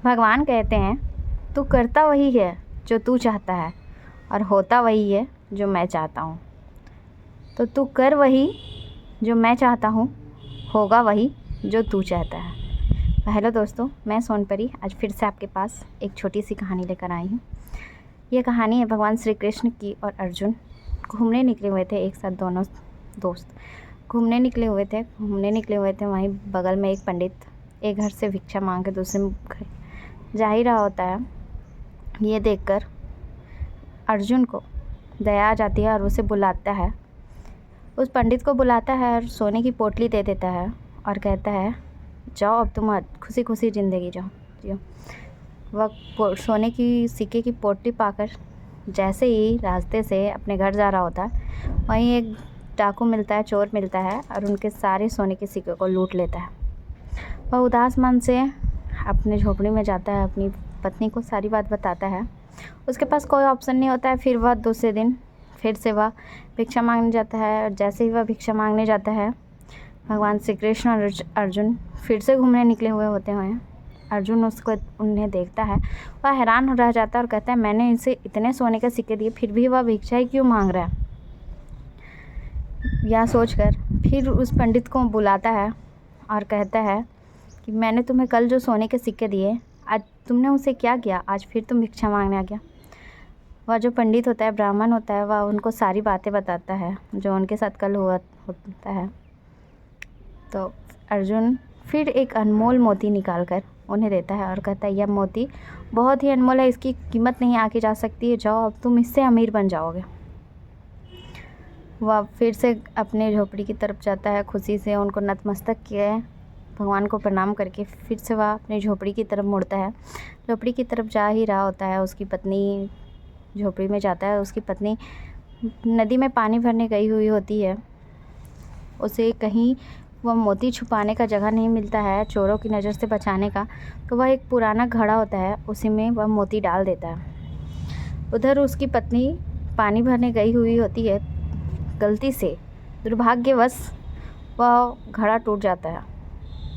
भगवान कहते हैं, तू करता वही है जो तू चाहता है और होता वही है जो मैं चाहता हूँ। तो तू कर वही जो मैं चाहता हूँ, होगा वही जो तू चाहता है। हेलो दोस्तों, मैं सोनपरी आज फिर से आपके पास एक छोटी सी कहानी लेकर आई हूँ। ये कहानी है भगवान श्री कृष्ण की और अर्जुन घूमने निकले हुए थे एक साथ। दोनों दोस्त घूमने निकले हुए थे। वहीं बगल में एक पंडित एक घर से भिक्षा मांग के दूसरे घर जा ही रहा होता है। ये देखकर अर्जुन को दया आ जाती है और उसे बुलाता है, उस पंडित को बुलाता है और सोने की पोटली दे देता है और कहता है, जाओ अब तुम खुशी खुशी ज़िंदगी जियो। वह सोने की सिक्के की पोटली पाकर जैसे ही रास्ते से अपने घर जा रहा होता है, वहीं एक डाकू मिलता है, चोर मिलता है और उनके सारे सोने के सिक्के को लूट लेता है। वह उदास मन से अपने झोपड़ी में जाता है, अपनी पत्नी को सारी बात बताता है। उसके पास कोई ऑप्शन नहीं होता है। फिर वह दूसरे दिन फिर से वह भिक्षा मांगने जाता है और जैसे ही वह भिक्षा मांगने जाता है, भगवान श्री कृष्ण और अर्जुन फिर से घूमने निकले हुए होते हैं। अर्जुन उन्हें देखता है, वह हैरान रह जाता है और कहता है, मैंने इसे इतने सोने के सिक्के दिए, फिर भी वह भिक्षा ही क्यों मांग रहा है। यह सोचकर फिर उस पंडित को बुलाता है और कहता है कि मैंने तुम्हें कल जो सोने के सिक्के दिए, आज तुमने उसे क्या किया, आज फिर तुम भिक्षा मांगने आ गया। वह जो पंडित होता है, ब्राह्मण होता है, वह उनको सारी बातें बताता है जो उनके साथ कल हुआ होता है। तो अर्जुन फिर एक अनमोल मोती निकाल कर उन्हें देता है और कहता है, यह मोती बहुत ही अनमोल है, इसकी कीमत नहीं आंकी जा सकती है, जाओ अब तुम इससे अमीर बन जाओगे। वह फिर से अपने झोपड़ी की तरफ जाता है, खुशी से उनको नतमस्तक किए भगवान को प्रणाम करके फिर से वह अपनी झोपड़ी की तरफ मुड़ता है। झोपड़ी की तरफ जा ही रहा होता है, उसकी पत्नी झोपड़ी में जाता है। उसकी पत्नी नदी में पानी भरने गई हुई होती है। उसे कहीं वह मोती छुपाने का जगह नहीं मिलता है, चोरों की नज़र से बचाने का। तो वह एक पुराना घड़ा होता है, उसी में वह मोती डाल देता है। उधर उसकी पत्नी पानी भरने गई हुई होती है। गलती से दुर्भाग्यवश वह घड़ा टूट जाता है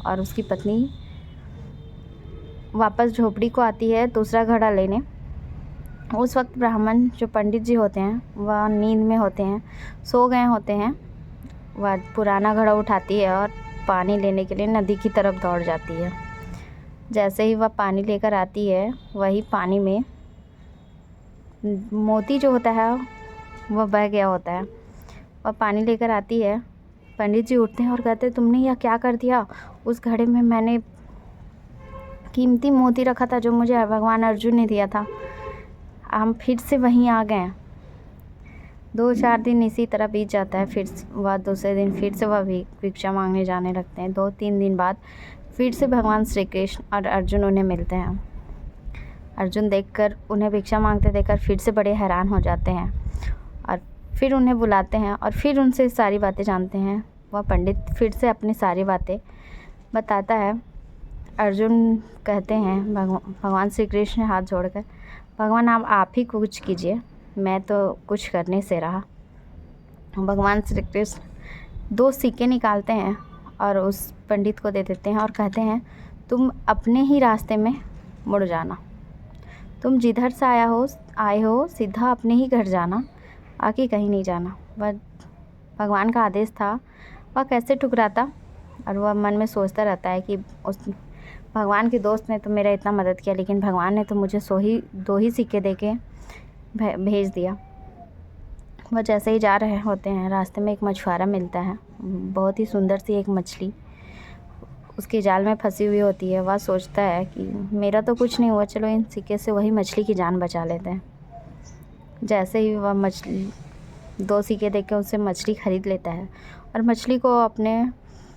और उसकी पत्नी वापस झोपड़ी को आती है दूसरा घड़ा लेने। उस वक्त ब्राह्मण जो पंडित जी होते हैं, वह नींद में होते हैं, सो गए होते हैं। वह पुराना घड़ा उठाती है और पानी लेने के लिए नदी की तरफ दौड़ जाती है। जैसे ही वह पानी लेकर आती है, वही पानी में मोती जो होता है वह बह गया होता है। वह पानी लेकर आती है, पंडित जी उठते हैं और कहते हैं, तुमने यह क्या कर दिया। उस घड़े में मैंने कीमती मोती रखा था जो मुझे भगवान अर्जुन ने दिया था। हम फिर से वहीं आ गए। 2-4 दिन इसी तरह बीत जाता है। फिर वह दूसरे दिन फिर से वह भिक्षा मांगने जाने लगते हैं। 2-3 दिन बाद फिर से भगवान श्री कृष्ण और अर्जुन उन्हें मिलते हैं। अर्जुन देखकर उन्हें भिक्षा मांगते देखकर फिर से बड़े हैरान हो जाते हैं और फिर उन्हें बुलाते हैं और फिर उनसे सारी बातें जानते हैं। वह पंडित फिर से अपनी सारी बातें बताता है। अर्जुन कहते हैं भगवान श्री कृष्ण हाथ जोड़कर, भगवान आप ही कुछ कीजिए, मैं तो कुछ करने से रहा। भगवान श्री कृष्ण 2 सिक्के निकालते हैं और उस पंडित को दे देते हैं और कहते हैं, तुम अपने ही रास्ते में मुड़ जाना, तुम जिधर से आए हो सीधा अपने ही घर जाना, आगे कहीं नहीं जाना। वह भगवान का आदेश था, वह कैसे ठुकराता। और वह मन में सोचता रहता है कि उस भगवान के दोस्त ने तो मेरा इतना मदद किया, लेकिन भगवान ने तो मुझे 2 ही सिक्के दे के भेज दिया। वह जैसे ही जा रहे होते हैं, रास्ते में एक मछुआरा मिलता है। बहुत ही सुंदर सी एक मछली उसके जाल में फंसी हुई होती है। वह सोचता है कि मेरा तो कुछ नहीं हुआ, चलो इन सिक्के से वही मछली की जान बचा लेते हैं। जैसे ही वह मछली 2 सिक्के देख के उससे मछली ख़रीद लेता है और मछली को अपने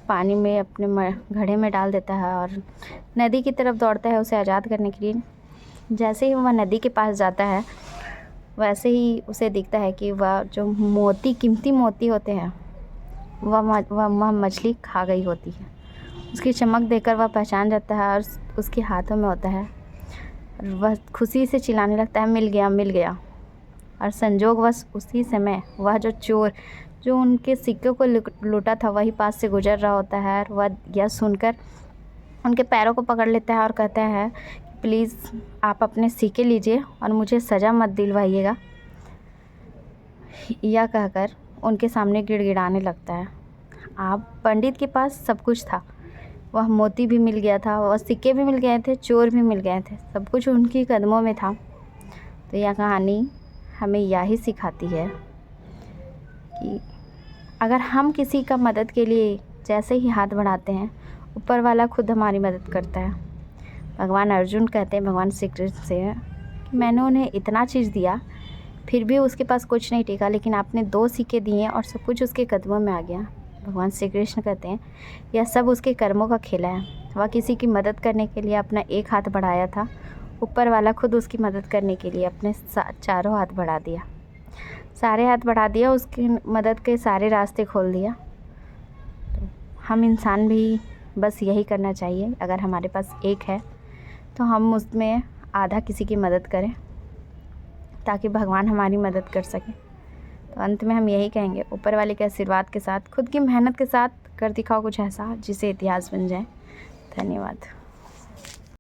पानी में अपने घड़े में डाल देता है और नदी की तरफ दौड़ता है उसे आज़ाद करने के लिए। जैसे ही वह नदी के पास जाता है, वैसे ही उसे दिखता है कि वह जो कीमती मोती होते हैं, वह मछली खा गई होती है। उसकी चमक देखकर वह पहचान जाता है और उसके हाथों में होता है। वह खुशी से चिल्लाने लगता है, मिल गया मिल गया। और संजोगवश उसी समय वह जो चोर जो उनके सिक्कों को लूटा था, वही पास से गुजर रहा होता है। और वह यह सुनकर उनके पैरों को पकड़ लेता है और कहता है, प्लीज़ आप अपने सीके लीजिए और मुझे सज़ा मत दिलवाइएगा, यह कहकर उनके सामने गिड़गिड़ाने लगता है। आप पंडित के पास सब कुछ था, वह मोती भी मिल गया था, वह सिक्के भी मिल गए थे, चोर भी मिल गए थे, सब कुछ उनकी कदमों में था। तो यह कहानी हमें यही सिखाती है कि अगर हम किसी का मदद के लिए जैसे ही हाथ बढ़ाते हैं, ऊपर वाला खुद हमारी मदद करता है। भगवान अर्जुन कहते हैं भगवान श्री कृष्ण से कि मैंने उन्हें इतना चीज़ दिया, फिर भी उसके पास कुछ नहीं टिका, लेकिन आपने 2 सिक्के दिए और सब कुछ उसके कदमों में आ गया। भगवान श्री कृष्ण कहते हैं यह सब उसके कर्मों का खेला है। वह किसी की मदद करने के लिए अपना एक हाथ बढ़ाया था, ऊपर वाला खुद उसकी मदद करने के लिए अपने चारों हाथ बढ़ा दिया, सारे हाथ बढ़ा दिया, उसकी मदद के सारे रास्ते खोल दिया। तो हम इंसान भी बस यही करना चाहिए, अगर हमारे पास एक है तो हम उसमें आधा किसी की मदद करें ताकि भगवान हमारी मदद कर सकें। तो अंत में हम यही कहेंगे, ऊपर वाले के आशीर्वाद के साथ, खुद की मेहनत के साथ कर दिखाओ कुछ ऐसा जिसे इतिहास बन जाए। धन्यवाद।